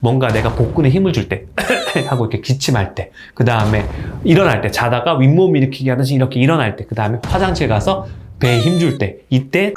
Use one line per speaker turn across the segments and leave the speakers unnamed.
뭔가 내가 복근에 힘을 줄 때 하고 이렇게 기침할 때, 그 다음에 일어날 때, 자다가 윗몸 일으키기 하듯이 이렇게 일어날 때, 그 다음에 화장실 가서 배에 힘 줄 때, 이때.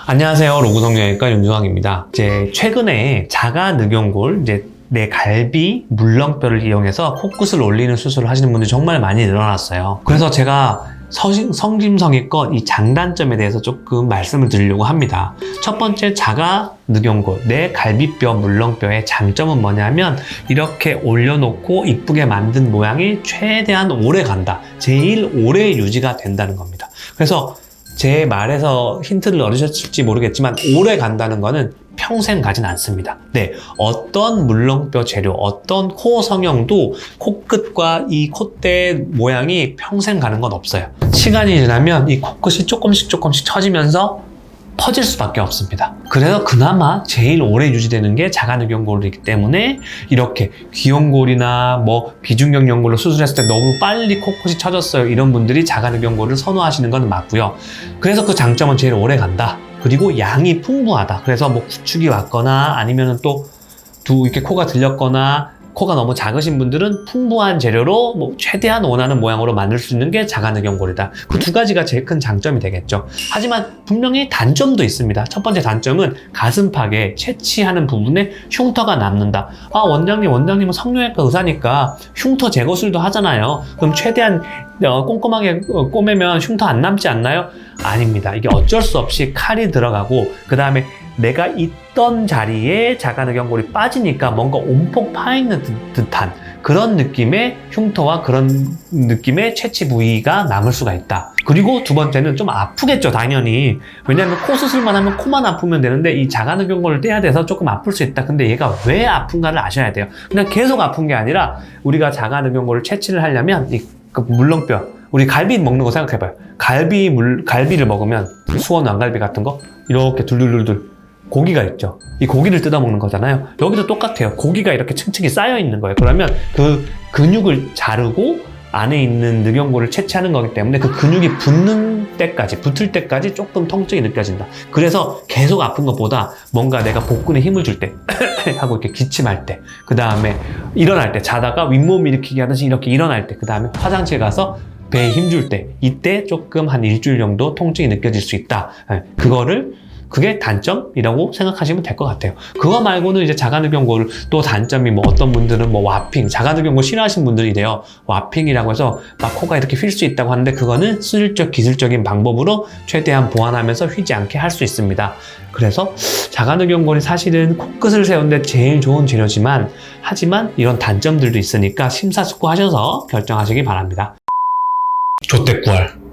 안녕하세요, 로고성형외과 윤주황입니다. 이제 최근에 자가늑연골, 이제 내 갈비 물렁뼈를 이용해서 코끝을 올리는 수술을 하시는 분들이 정말 많이 늘어났어요. 그래서 제가 성심성의껏 이 장단점에 대해서 조금 말씀을 드리려고 합니다. 첫 번째, 자가늑연골, 내 갈비뼈 물렁뼈의 장점은 뭐냐면 이렇게 올려놓고 이쁘게 만든 모양이 최대한 오래 간다. 제일 오래 유지가 된다는 겁니다. 그래서 제 말에서 힌트를 얻으셨을지 모르겠지만 오래 간다는 거는 평생 가진 않습니다. 네, 어떤 물렁뼈 재료, 어떤 코 성형도 코끝과 이 콧대 모양이 평생 가는 건 없어요. 시간이 지나면 이 코끝이 조금씩 처지면서 퍼질 수밖에 없습니다. 그래서 그나마 제일 오래 유지되는 게 자가늑연골이기 때문에 이렇게 귀연골이나 뭐 비중격 연골로 수술했을 때 너무 빨리 코끝이 처졌어요, 이런 분들이 자가늑연골을 선호하시는 건 맞고요. 그래서 그 장점은 제일 오래 간다. 그리고 양이 풍부하다. 그래서 뭐 구축이 왔거나 아니면은 또 이렇게 코가 들렸거나 코가 너무 작으신 분들은 풍부한 재료로 뭐 최대한 원하는 모양으로 만들 수 있는 게 자가늑연골이다. 그 두 가지가 제일 큰 장점이 되겠죠. 하지만 분명히 단점도 있습니다. 첫 번째 단점은 가슴팍에 채취하는 부분에 흉터가 남는다. 아, 원장님은 성형외과 의사니까 흉터 제거술도 하잖아요. 그럼 최대한 꼼꼼하게 꼬매면 흉터 안 남지 않나요? 아닙니다. 이게 어쩔 수 없이 칼이 들어가고 그 다음에 내가 있던 자리에 자가늑연골이 빠지니까 뭔가 온폭 파있는 듯한 그런 느낌의 흉터와 그런 느낌의 채취 부위가 남을 수가 있다. 그리고 두 번째는 좀 아프겠죠, 당연히. 왜냐하면 코 수술만 하면 코만 아프면 되는데 이 자가늑연골을 떼야 돼서 조금 아플 수 있다. 근데 얘가 왜 아픈가를 아셔야 돼요. 그냥 계속 아픈 게 아니라 우리가 자가늑연골을 채취를 하려면 그 물렁뼈, 우리 갈비 먹는 거 생각해봐요. 갈비를 먹으면 수원 왕갈비 같은 거 이렇게 둘둘둘둘 고기가 있죠. 이 고기를 뜯어 먹는 거잖아요. 여기도 똑같아요. 고기가 이렇게 층층이 쌓여 있는 거예요. 그러면 그 근육을 자르고 안에 있는 늑연골을 채취하는 거기 때문에 그 근육이 붙을 때까지 조금 통증이 느껴진다. 그래서 계속 아픈 것보다 뭔가 내가 복근에 힘을 줄 때 하고 이렇게 기침할 때, 그 다음에 일어날 때, 자다가 윗몸 일으키기 하듯이 이렇게 일어날 때, 그 다음에 화장실 가서 배에 힘 줄 때, 이때 조금 한 일주일 정도 통증이 느껴질 수 있다. 그게 단점이라고 생각하시면 될 것 같아요. 그거 말고는 이제 자가늑연골 또 단점이 뭐 어떤 분들은 뭐 와핑, 자가늑연골 싫어하시는 분들이 이래요. 와핑이라고 해서 막 코가 이렇게 휠 수 있다고 하는데 그거는 수술적 기술적인 방법으로 최대한 보완하면서 휘지 않게 할 수 있습니다. 그래서 자가늑연골이 사실은 코끝을 세우는데 제일 좋은 재료지만 하지만 이런 단점들도 있으니까 심사숙고하셔서 결정하시기 바랍니다. 조떼꾸알.